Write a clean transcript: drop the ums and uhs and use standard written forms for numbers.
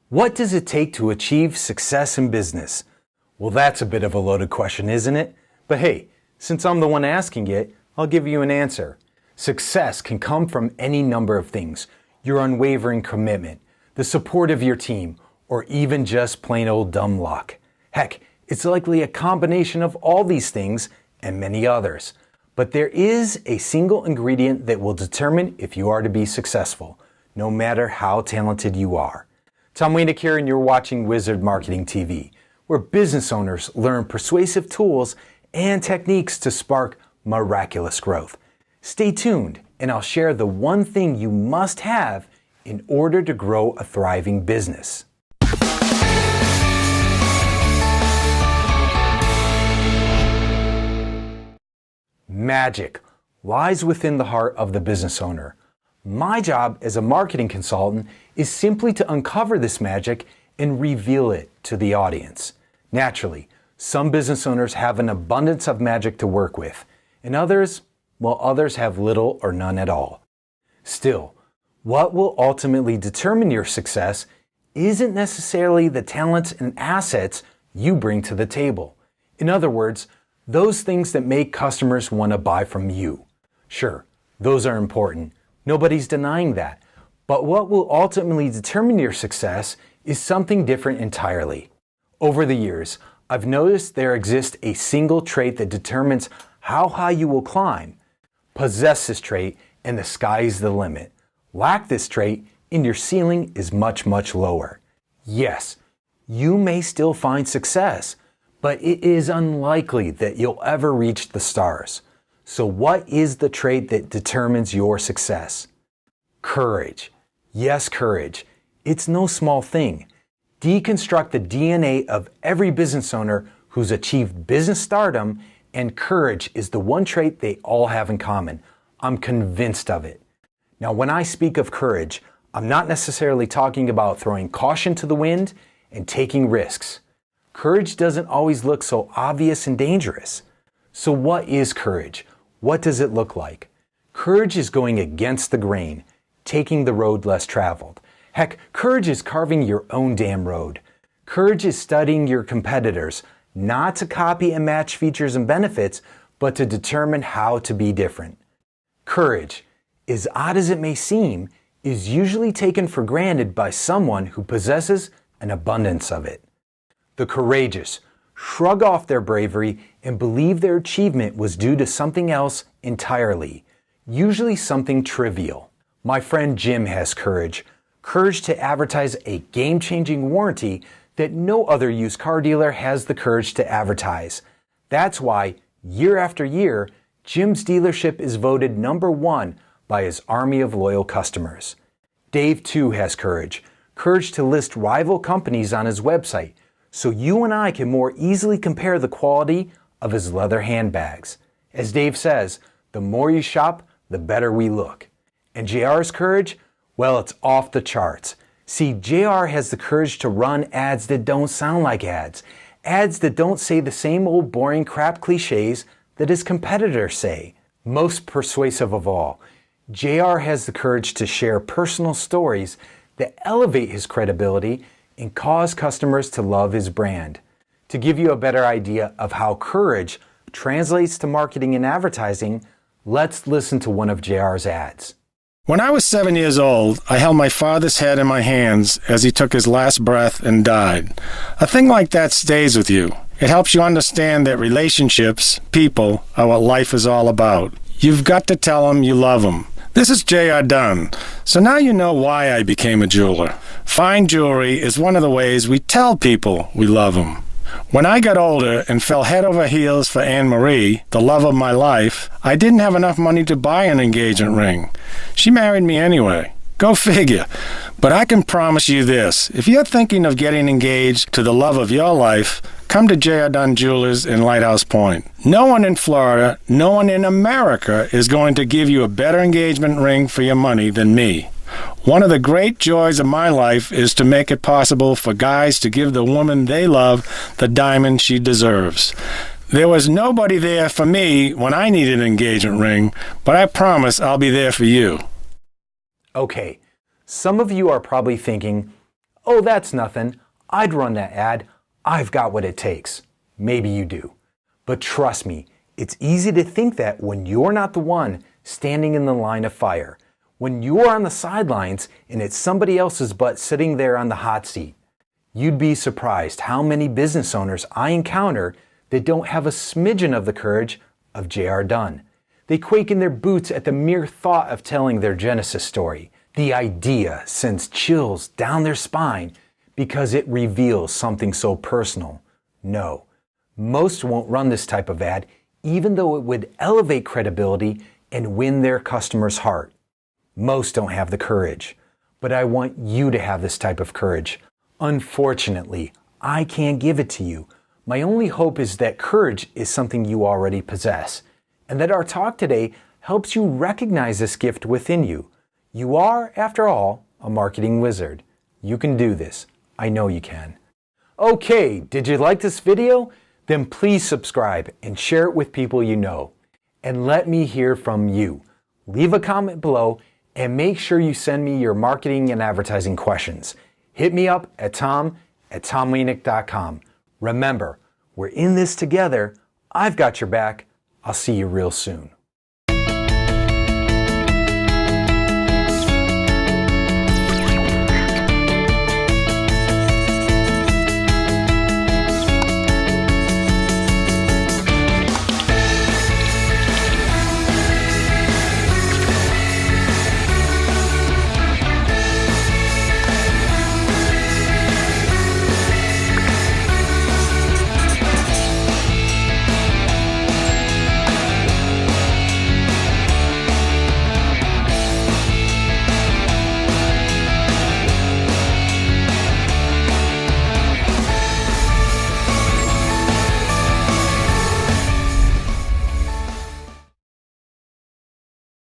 What does it take to achieve success in business? Well, that's a bit of a loaded question, isn't it? But hey, since I'm the one asking it, I'll give you an answer. Success can come from any number of things. Your unwavering commitment, the support of your team, or even just plain old dumb luck. Heck, it's likely a combination of all these things and many others. But there is a single ingredient that will determine if you are to be successful, no matter how talented you are. Tom Wanek here, and you're watching Wizard Marketing TV, where business owners learn persuasive tools and techniques to spark miraculous growth. Stay tuned, and I'll share the one thing you must have in order to grow a thriving business. Magic lies within the heart of the business owner. My job as a marketing consultant is simply to uncover this magic and reveal it to the audience. Naturally, some business owners have an abundance of magic to work with, and others have little or none at all. Still, what will ultimately determine your success isn't necessarily the talents and assets you bring to the table. In other words, those things that make customers want to buy from you. Sure, those are important. Nobody's denying that. But what will ultimately determine your success is something different entirely. Over the years, I've noticed there exists a single trait that determines how high you will climb. Possess this trait, and the sky is the limit. Lack this trait, and your ceiling is much, much lower. Yes, you may still find success, but it is unlikely that you'll ever reach the stars. So what is the trait that determines your success? Courage. Yes, courage. It's no small thing. Deconstruct the DNA of every business owner who's achieved business stardom, and courage is the one trait they all have in common. I'm convinced of it. Now, when I speak of courage, I'm not necessarily talking about throwing caution to the wind and taking risks. Courage doesn't always look so obvious and dangerous. So what is courage? What does it look like? Courage is going against the grain, taking the road less traveled. Heck, courage is carving your own damn road. Courage is studying your competitors, not to copy and match features and benefits, but to determine how to be different. Courage, as odd as it may seem, is usually taken for granted by someone who possesses an abundance of it. The courageous shrug off their bravery and believe their achievement was due to something else entirely, usually something trivial. My friend Jim has courage to advertise a game-changing warranty that no other used car dealer has the courage to advertise. That's why, year after year, Jim's dealership is voted #1 by his army of loyal customers. Dave, too, has courage to list rival companies on his website, so you and I can more easily compare the quality of his leather handbags. As Dave says, the more you shop, the better we look. And JR's courage? Well, it's off the charts. See, JR has the courage to run ads that don't sound like ads that don't say the same old boring crap cliches that his competitors say. Most persuasive of all, JR has the courage to share personal stories that elevate his credibility and cause customers to love his brand. To give you a better idea of how courage translates to marketing and advertising, let's listen to one of JR's ads. When I was 7 years old, I held my father's head in my hands as he took his last breath and died. A thing like that stays with you. It helps you understand that relationships, people, are what life is all about. You've got to tell them you love them. This is J.R. Dunn. So now you know why I became a jeweler. Fine jewelry is one of the ways we tell people we love them. When I got older and fell head over heels for Anne Marie, the love of my life, I didn't have enough money to buy an engagement ring. She married me anyway. Go figure. But I can promise you this. If you're thinking of getting engaged to the love of your life, come to J.R. Dunn Jewelers in Lighthouse Point. No one in Florida, no one in America is going to give you a better engagement ring for your money than me. One of the great joys of my life is to make it possible for guys to give the woman they love the diamond she deserves. There was nobody there for me when I needed an engagement ring, but I promise I'll be there for you. Okay, some of you are probably thinking, "Oh, that's nothing. I'd run that ad. I've got what it takes." Maybe you do. But trust me, it's easy to think that when you're not the one standing in the line of fire, when you're on the sidelines and it's somebody else's butt sitting there on the hot seat. You'd be surprised how many business owners I encounter that don't have a smidgen of the courage of J.R. Dunn. They quake in their boots at the mere thought of telling their Genesis story. The idea sends chills down their spine because it reveals something so personal. No, most won't run this type of ad, even though it would elevate credibility and win their customer's heart. Most don't have the courage, but I want you to have this type of courage. Unfortunately, I can't give it to you. My only hope is that courage is something you already possess, and that our talk today helps you recognize this gift within you. You are, after all, a marketing wizard. You can do this. I know you can. Okay, did you like this video? Then please subscribe and share it with people you know. And let me hear from you. Leave a comment below and make sure you send me your marketing and advertising questions. Hit me up at tom@tomwanek.com. Remember, we're in this together. I've got your back. I'll see you real soon.